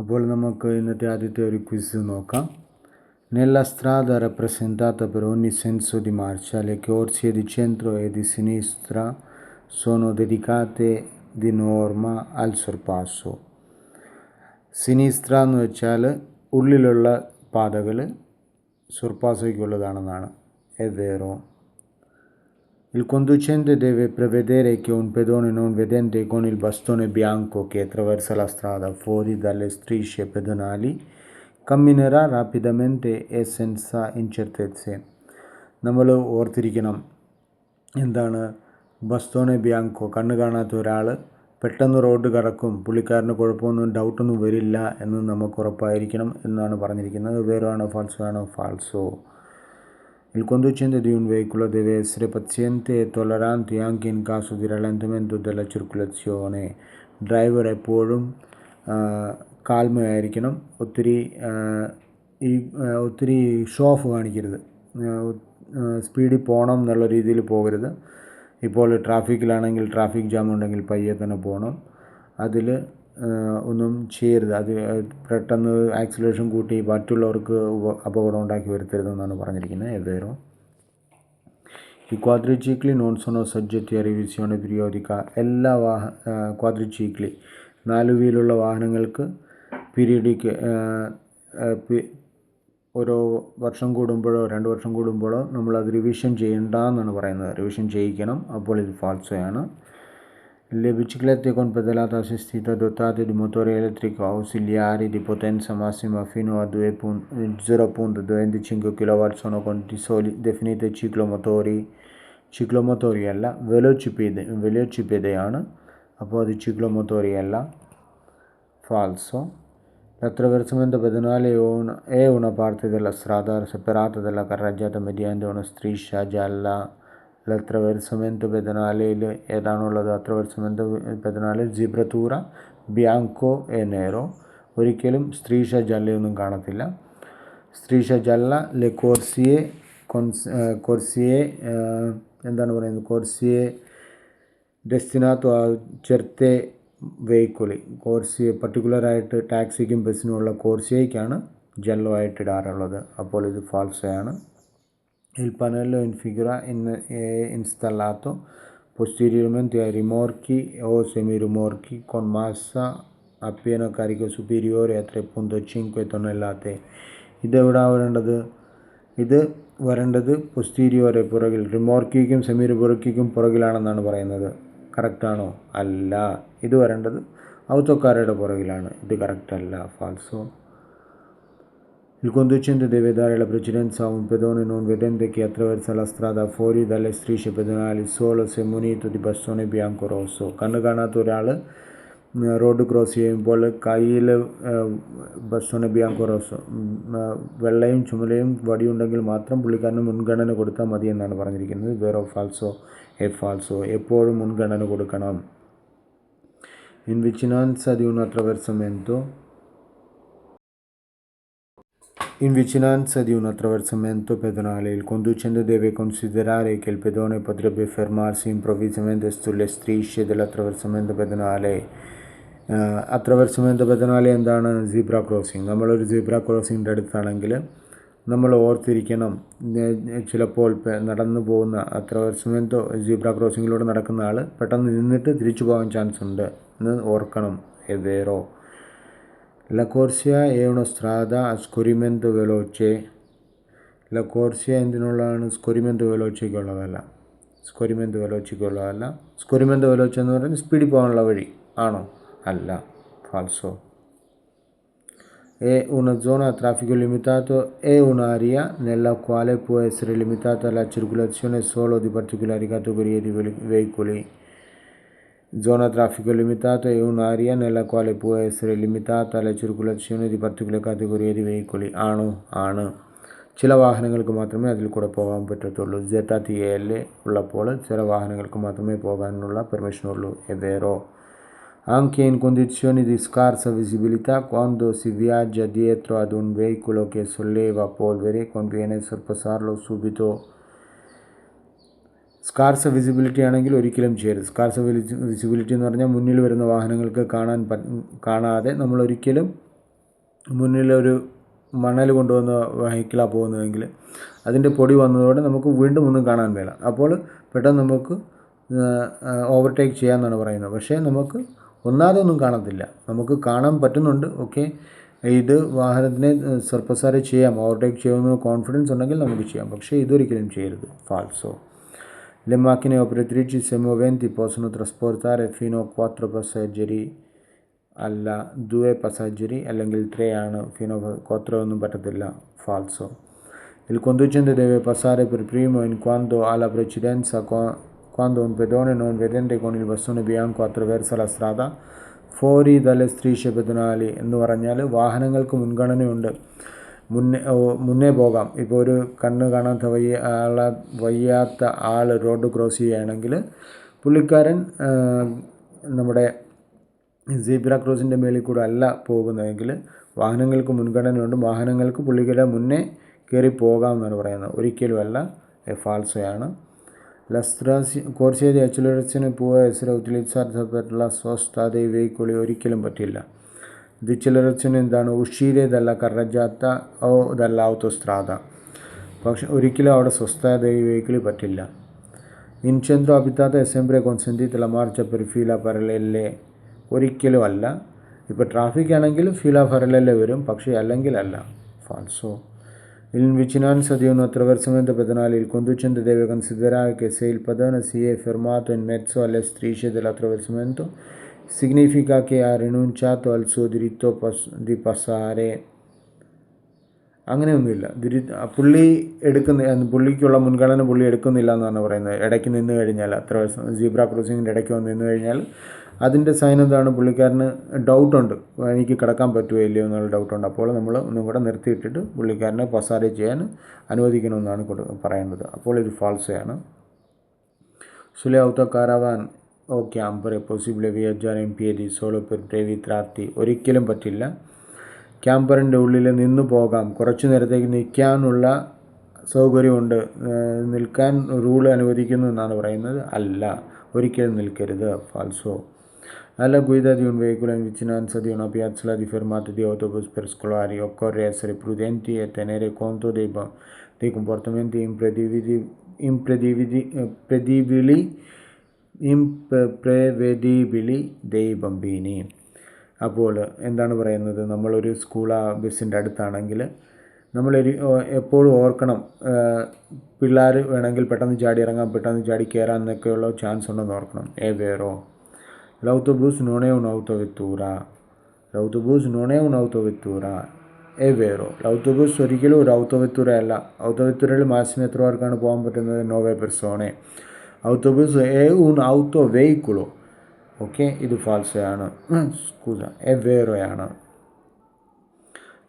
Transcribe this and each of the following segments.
അപ്പോൾ നമുക്ക് ഇന്നത്തെ ആദ്യത്തെ ഒരു ക്വിസ് നോക്കാം. Nella strada rappresentata per ogni senso di marcia, le corsie di centro e di sinistra sono dedicate di norma al sorpasso. സിനിസ്ത്ര എന്ന് വെച്ചാൽ ഉള്ളിലുള്ള പാതകൾ sorpassoയ്ക്കുള്ളതാണെന്നാണ്. È vero. Il conducente deve prevedere che un pedone non vedente con il bastone bianco che attraversa la strada fuori dalle strisce pedonali camminerà rapidamente e senza incertezze. നമ്മൾ ഓർത്തിരിക്കണം, എന്താണ് ബസ്റ്റോനെ Bianco, കണ്ണ് കാണാത്ത ഒരാൾ പെട്ടെന്ന് റോഡ് കടക്കും, പുള്ളിക്കാരന് കുഴപ്പമൊന്നും ഡൗട്ടൊന്നും വരില്ല എന്ന് നമുക്ക് ഉറപ്പായിരിക്കണം എന്നാണ് പറഞ്ഞിരിക്കുന്നത്. വേറോ ആണോ ഫാൾസോ ആണോ? ഫാൾസോ. Il conducente di un veicolo deve essere paziente e tollerante anche in caso di rallentamento della circolazione. Driver എപ്പോഴും കാൽമയായിരിക്കണം, ഒത്തിരി ഷോ ഓഫ് കാണിക്കരുത്, സ്പീഡിൽ പോകണം എന്നുള്ള രീതിയിൽ പോകരുത്. ഇപ്പോൾ ട്രാഫിക്കിലാണെങ്കിൽ ട്രാഫിക് ജാം ഉണ്ടെങ്കിൽ പയ്യെ തന്നെ പോകണം, അതിൽ ഒന്നും ചെയ്യരുത്, അത് പെട്ടെന്ന് ആക്സിലേഷൻ കൂട്ടി മറ്റുള്ളവർക്ക് അപകടം ഉണ്ടാക്കി വരുത്തരുതെന്നാണ് പറഞ്ഞിരിക്കുന്നത്. È vero. I quadricicli non sono soggetti a revisione periodica. എല്ലാ ക്വാഡ്രിസൈക്കിൾ 4 വീലുള്ള വാഹനങ്ങൾക്ക് പീരിയഡിക് ഓരോ വർഷം കൂടുമ്പോഴോ 2 വർഷം കൂടുമ്പോഴോ നമ്മളത് റിവിഷൻ ചെയ്യണ്ട എന്നാണ് പറയുന്നത്. റിവിഷൻ ചെയ്യിക്കണം. അപ്പോൾ ഇത് ഫാൾസോയാണ്. Le biciclette con pedalata assistita dotate di motore elettrico ausiliari di potenza massima fino a 0.25 kW sono definite ciclomotori അല്ല, വെലോച്ചിപ്പീഡയാണ്. അപ്പോൾ അത് ciclomotori അല്ല, falso. L'attraversamento pedonale è una parte della strada separata dalla carreggiata mediante una striscia gialla. l'attraversamento pedonale ഏതാണുള്ളത്? attraversamento pedonale ജിബ്രത്തൂറ ബിയാങ്കോ എ നെറോ. ഒരിക്കലും സ്ത്രീഷ ജല്ലയൊന്നും കാണത്തില്ല. സ്ത്രീഷ ജല്ല ലെ കോർസിയെ എന്താണ് പറയുന്നത്? കോർസിയെ ഡെസ്റ്റിനാത്തോ ആ ചെർത്തെ വെഹിക്കിളി, കോർസിയെ പർട്ടിക്കുലറായിട്ട് ടാക്സിക്കും ബസ്സിനുമുള്ള കോർസിയേക്കാണ് ജല്ലോ ആയിട്ട് ഇടാറുള്ളത്. അപ്പോൾ ഇത് ഫാൾസോയാണ്. Il pannello in figura è installato posteriormente ai rimorchi o semirimorchi con massa a pieno carico superiore a 3.5 tonnellate. ഇതെവിടാ വരേണ്ടത്? ഇത് വരേണ്ടത് പൊസ്റ്റീരിയോറെ, പുറകിൽ. റിമോർക്കിക്കും സെമി റിമോർക്കിക്കും പുറകിലാണെന്നാണ് പറയുന്നത്. കറക്റ്റാണോ? അല്ല. ഇത് വരേണ്ടത് ഔത്തോക്കാരുടെ പുറകിലാണ്. ഇത് കറക്റ്റല്ല, ഫാൾസോ. Il conducente deve dare la precedenza a un pedone non vedente che attraversa la strada fuori dalle strisce pedonali solo se munito di bastone bianco rosso. കണ്ണ് കാണാത്ത ഒരാൾ റോഡ് ക്രോസ് ചെയ്യുമ്പോൾ കയ്യിൽ ബസ്റ്റോനെ ബിയാങ്കോ റോസോ, വെള്ളയും ചുമലയും വടിയുണ്ടെങ്കിൽ മാത്രം പുള്ളിക്കാരന് മുൻഗണന കൊടുത്താൽ മതി എന്നാണ് പറഞ്ഞിരിക്കുന്നത്. വേറോ ഫാൾസോ? എ ഫാൾസോ. എപ്പോഴും മുൻഗണന കൊടുക്കണം. In vicinanza di un attraversamento pedonale, il conducente deve considerare che il pedone potrebbe fermarsi improvvisamente sulle strisce dell'attraversamento pedonale. attraversamento pedonale എന്താണ്? Zebra crossing. നമ്മളൊരു സീബ്ര ക്രോസിങ്ങിൻ്റെ അടുത്താണെങ്കിൽ നമ്മൾ ഓർത്തിരിക്കണം, ചിലപ്പോൾ നടന്നു പോകുന്ന attraversamento സീബ്ര ക്രോസിങ്ങിലൂടെ നടക്കുന്ന ആൾ പെട്ടെന്ന് നിന്നിട്ട് തിരിച്ചു പോകാൻ ചാൻസ് ഉണ്ട് എന്ന് ഓർക്കണം. È vero. La corsia è una strada a scorrimento veloce. La corsia എന്തിനുള്ളതാണ്? സ്കോരിമെൻറ്റോ വെലോച്ചയ്ക്കുള്ളതല്ല. സ്കോരിമെൻറ്റോ വെലോച്ച എന്ന് പറയുന്നത് സ്പീഡിൽ പോകാനുള്ള വഴി ആണോ? അല്ല, ഫാൾസോ. È una zona a traffico limitato, è un'area nella quale può essere limitata la circolazione solo di particolari categorie di veicoli. Zona traffico limitato è un'area nella quale può essere limitata la circolazione di particolari categorie di veicoli. ആണ്. ചില വാഹനങ്ങൾക്ക് മാത്രമേ അതിൽ കൂടെ പോകാൻ പറ്റത്തുള്ളൂ. ZTL ഉള്ളപ്പോൾ ചില വാഹനങ്ങൾക്ക് മാത്രമേ പോകാനുള്ള പെർമിഷനുള്ളൂ. È vero. Anche in condizioni di scarsa visibilità, quando si viaggia dietro ad un veicolo che solleva polvere, conviene sorpassarlo subito. സ്കാർസ വിസിബിലിറ്റി ആണെങ്കിൽ ഒരിക്കലും ചെയ്യരുത്. സ്കാർസ വിസിബിലിറ്റി എന്ന് പറഞ്ഞാൽ മുന്നിൽ വരുന്ന വാഹനങ്ങൾക്ക് കാണാതെ നമ്മളൊരിക്കലും മുന്നിലൊരു മണൽ കൊണ്ടുവന്ന വെഹിക്കിളാണ് പോകുന്നതെങ്കിൽ അതിൻ്റെ പൊടി വന്നതോടെ നമുക്ക് വീണ്ടും ഒന്നും കാണാൻ മേല. അപ്പോൾ പെട്ടെന്ന് നമുക്ക് ഓവർടേക്ക് ചെയ്യാമെന്നാണ് പറയുന്നത്. പക്ഷേ നമുക്ക് ഒന്നാമതൊന്നും കാണത്തില്ല, നമുക്ക് കാണാൻ പറ്റുന്നുണ്ട്. ഓക്കെ, ഇത് വാഹനത്തിനെ സർപ്പസാര ചെയ്യാം, ഓവർടേക്ക് ചെയ്യുമെന്ന് കോൺഫിഡൻസ് ഉണ്ടെങ്കിൽ നമുക്ക് ചെയ്യാം. പക്ഷേ ഇതൊരിക്കലും ചെയ്യരുത്, ഫാൾസോ. Le macchine operatrici se moventi possono trasportare fino a 4 passeggeri അല്ല 2 passeggeri അല്ലെങ്കിൽ 3 ആണ്, fino a 4 ഒന്നും പറ്റത്തില്ല, falso. Il conducente deve passare per primo in quanto ha la precedenza quando un pedone non vedente con il bastone bianco attraversa la strada fuori dalle strisce pedonali എന്ന് പറഞ്ഞാൽ വാഹനങ്ങൾക്ക് മുൻഗണനയുണ്ട്, മുന്നേ പോകാം. ഇപ്പോൾ ഒരു കണ്ണ് കാണാത്ത വയ്യാത്ത ആൾ റോഡ് ക്രോസ് ചെയ്യുകയാണെങ്കിൽ പുള്ളിക്കാരൻ നമ്മുടെ സീബ്ര ക്രോസിൻ്റെ മേളിൽ കൂടെ അല്ല പോകുന്നതെങ്കിൽ വാഹനങ്ങൾക്ക് മുൻഗണനയുണ്ട്, വാഹനങ്ങൾക്ക് പുള്ളിക്കാരെ മുന്നേ കയറി പോകാമെന്നാണ് പറയുന്നത്. ഒരിക്കലുമല്ല, ഫാൾസോയാണ്. La corsia di accelerazione può essere utilizzata per la sosta dei veicoli, ഒരിക്കലും പറ്റില്ല. ഡിച്ചലറേഷൻ എന്താണ്? uscire dalla carreggiata o dall'autostrada. പക്ഷെ ഒരിക്കലും അവിടെ സ്വസ്ഥ dei veicoli പറ്റില്ല. In centro abitato è sempre consentita la marcia per fila parallele, ഒരിക്കലും അല്ല. ഇപ്പോൾ ട്രാഫിക് ആണെങ്കിൽ ഫില parallele വരും, പക്ഷേ അല്ലെങ്കിൽ അല്ല, ഫാൾസോ. In vicinanza di un attraversamento pedonale il conducente deve considerare che se il pedone si è fermato in mezzo alle strisce dell'attraversamento significa che ha rinunciato al suo diritto di passare. അങ്ങനെയൊന്നുമില്ല, പുള്ളിക്കുള്ള മുൻഗണന പുള്ളി എടുക്കുന്നില്ല എന്നാണ് പറയുന്നത്. ഇടയ്ക്ക് നിന്ന് കഴിഞ്ഞാൽ, അത്ര സീബ്ര ക്രോസിങ്ങിൻ്റെ ഇടയ്ക്ക് വന്ന് നിന്ന് കഴിഞ്ഞാൽ അതിൻ്റെ സൈൻ എന്താണ്? പുള്ളിക്കാരന് ഡൗട്ടുണ്ട്, എനിക്ക് കിടക്കാൻ പറ്റുമോ ഇല്ലയോ എന്നുള്ള ഡൗട്ടുണ്ട്. അപ്പോൾ നമ്മൾ ഒന്നും കൂടെ നിർത്തിയിട്ടിട്ട് പുള്ളിക്കാരനെ പസാര ചെയ്യാൻ അനുവദിക്കണമെന്നാണ് പറയേണ്ടത്. അപ്പോൾ ഇത് ഫാൾസോയാണ്. Sulle auto caravan o camper è possibile viaggiare in piedi solo per brevi tratti, ഒരിക്കലും പറ്റില്ല. ക്യാമ്പറിൻ്റെ ഉള്ളിൽ നിന്ന് പോകാം, കുറച്ചു നേരത്തേക്ക് നിൽക്കാനുള്ള സൗകര്യമുണ്ട്, നിൽക്കാൻ റൂൾ അനുവദിക്കുന്നു എന്നാണ് പറയുന്നത്. അല്ല, ഒരിക്കലും നിൽക്കരുത്, ഫാൾസോ. Alla guida di un veicolo in vicinanza di una piazzola di fermata di autobus per scolari occorre essere prudenti e tenere conto dei comportamenti imprevedibili dei bambini. അപ്പോൾ എന്താണ് പറയുന്നത്? നമ്മളൊരു ബസ്സിൻ്റെ അടുത്താണെങ്കിൽ നമ്മൾ എപ്പോഴും ഓർക്കണം, പിള്ളേർ വേണമെങ്കിൽ പെട്ടെന്ന് ചാടി ഇറങ്ങാം, പെട്ടെന്ന് ചാടി കയറാൻ എന്നൊക്കെയുള്ള ചാൻസ് ഉണ്ടെന്ന് ഓർക്കണം. വേറോ l'autobus non è un'autovettura, l'autobus non è un'autovettura, è vero. l'autobus ഒരിക്കലും ഒരു ഔട്ടോവെത്തൂര അല്ല. ഔട്ടോവെത്തൂരയിൽ മാക്സിമം എത്ര പേർക്കാണ് പോകാൻ പറ്റുന്നത്? 9 persone. autobus è un autoveicolo. Okay, ഇത് ഫാൾസോയാണ്. è vero ആണ്.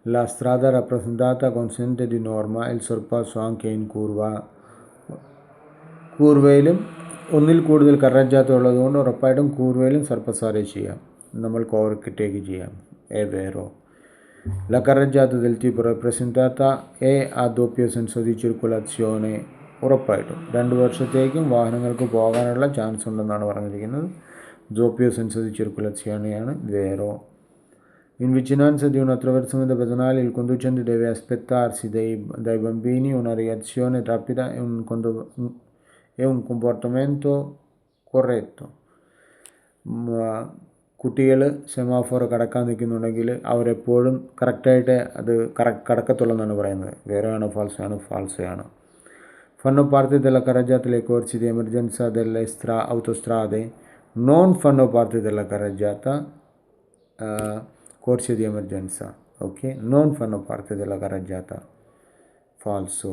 La strada rappresentata consente di norma il sorpasso anche in curva. കൂർവയിലും ഒന്നിൽ കൂടുതൽ കറജ്ജാത്ത ഉള്ളതുകൊണ്ട് ഉറപ്പായിട്ടും കൂർവയിലും സർപ്പസാര ചെയ്യാം, നമ്മൾക്ക് ഓവർടേക്ക് ചെയ്യാം. വേറോ la carreggiata del tipo rappresentata è a doppio senso di circolazione, ഉറപ്പായിട്ടും 2 വർഷത്തേക്കും വാഹനങ്ങൾക്ക് പോകാനുള്ള ചാൻസ് ഉണ്ടെന്നാണ് പറഞ്ഞിരിക്കുന്നത്. doppio senso di circolazione ആണ് വേറോ. In vicinanza di un attraversamento pedonale il conducente deve aspettarsi dai bambini una reazione rapida e un comportamento corretto. കുട്ടികൾ semaphore കടക്കാൻ നിൽക്കുന്നുണ്ടെങ്കിൽ അവരെപ്പോഴും കറക്റ്റായിട്ട് അത് കടക്കത്തുള്ളൂ എന്നാണ് പറയുന്നത്. വേറെയാണോ ഫാൾസോയാണ്? ഫാൾസോയാണ്. fanno parte della carreggiata le corsie di emergenza delle autostrade, non fanno parte della carreggiata corsie di emergenza, ok? Non fanno parte della carreggiata, falso.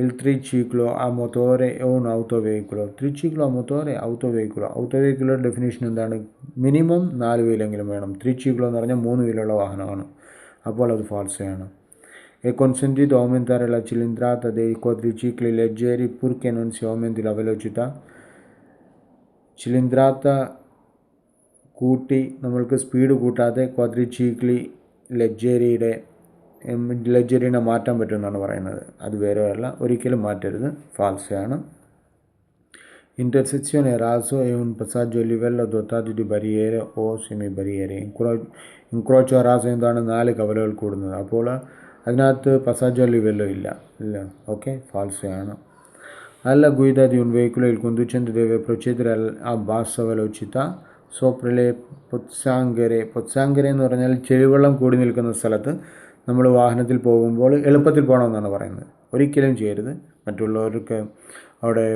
Il triciclo a motore è un autoveicolo. triciclo a motore autoveicolo. autoveicolo definition എന്താണ്? Minimum 4 വീലെങ്കിലും വേണം. triciclo എന്ന് പറഞ്ഞാൽ 3 വീലുള്ള വാഹനമാണ്. അപ്പോൾ അത് ഫാൾസോയാണ്. È consentito aumentare la cilindrata dei quadricicli leggeri purché non si aumenti la velocità. cilindrata കൂട്ടി നമ്മൾക്ക് speed കൂട്ടാതെ ക്വാഡ്രിച്ചിക്ലി ലെജ്ജറിനെ മാറ്റാൻ പറ്റുമെന്നാണ് പറയുന്നത്. അത് വേറെ അല്ല, ഒരിക്കലും മാറ്റരുത്, ഫാൾസോയാണ്. Intersezione raso è un passaggio a livello dotato di barriere o semibarriere. ഇൻക്രോച്ചോ Raso എന്താണ് 4 കവലകൾ കൂടുന്നത്. അപ്പോൾ അതിനകത്ത് പസാജോ ലിവെല്ലോ ഇല്ല. Okay, ഫാൾസയാണ്. Alla guida di un veicolo il conducente deve procedere a bassa velocità sopra le pozzanghere. പൊത്സാങ്കര എന്ന് പറഞ്ഞാൽ ചെളിവെള്ളം കൂടി നിൽക്കുന്ന സ്ഥലത്ത് നമ്മൾ വാഹനത്തിൽ പോകുമ്പോൾ എളുപ്പത്തിൽ പോകണമെന്നാണ് പറയുന്നത്. ഒരിക്കലും ചെയ്യരുത്. മറ്റുള്ളവർക്ക് അവിടെ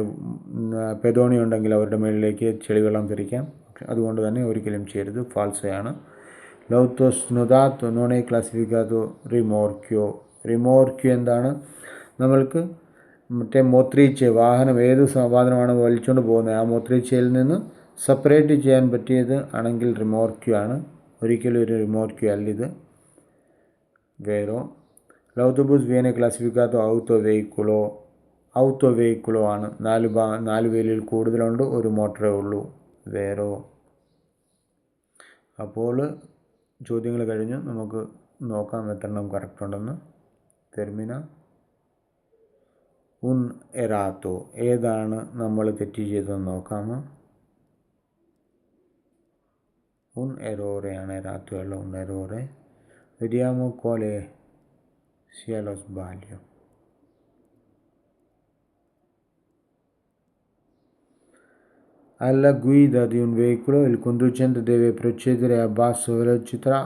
പെദോണി ഉണ്ടെങ്കിൽ അവരുടെ മുകളിലേക്ക് ചെളിവെള്ളം തെറിക്കാം. അതുകൊണ്ട് തന്നെ ഒരിക്കലും ചെയ്യരുത്, ഫാൾസയാണ്. l'auto snodato non è classificato rimorchio. റിമോർക്യോ എന്താണ്? നമ്മൾക്ക് മറ്റേ മോത്രീച്ച വാഹനം ഏത് സാധനമാണ് വലിച്ചുകൊണ്ട് പോകുന്നത്, ആ മോത്രീച്ചയിൽ നിന്ന് സെപ്പറേറ്റ് ചെയ്യാൻ പറ്റിയത് ആണെങ്കിൽ റിമോർക്യോ ആണ്. ഒരിക്കലും ഒരു റിമോർക്യോ അല്ല ഇത്. വേറോ l'autobus viene classificato auto veicolo ആണ്. 4 വീലിൽ കൂടുതലുണ്ട്, ഒരു മോട്ടറേ ഉള്ളൂ. വേറോ. അപ്പോൾ ചോദ്യങ്ങൾ കഴിഞ്ഞ് നമുക്ക് നോക്കാം എത്രണ്ണം കറക്റ്റ് ഉണ്ടെന്ന്. termina un errato. ഏതാണ് നമ്മൾ തെറ്റ് ചെയ്തതെന്ന് നോക്കാമോ? un errore ആണ് erato അല്ല, un errore. vediamo quale sia lo sbaglio. Alla guida di un veicolo il conducente deve procedere a bassa velocità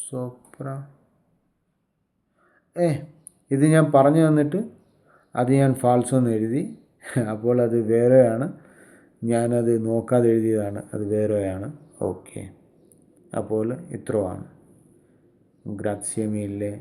sopra. ഇത് ഞാൻ പറഞ്ഞു തന്നിട്ട് അത് ഞാൻ ഫാൾസോ എന്ന് എഴുതി. അപ്പോൾ അത് വേറെയാണ്, ഞാനത് നോക്കാതെ എഴുതിയതാണ്, അത് വേറെയാണ്. ഓക്കെ, അപ്പോൾ ഇത്രയാണ്. ഗ്രാസിയ മീല്ലേ.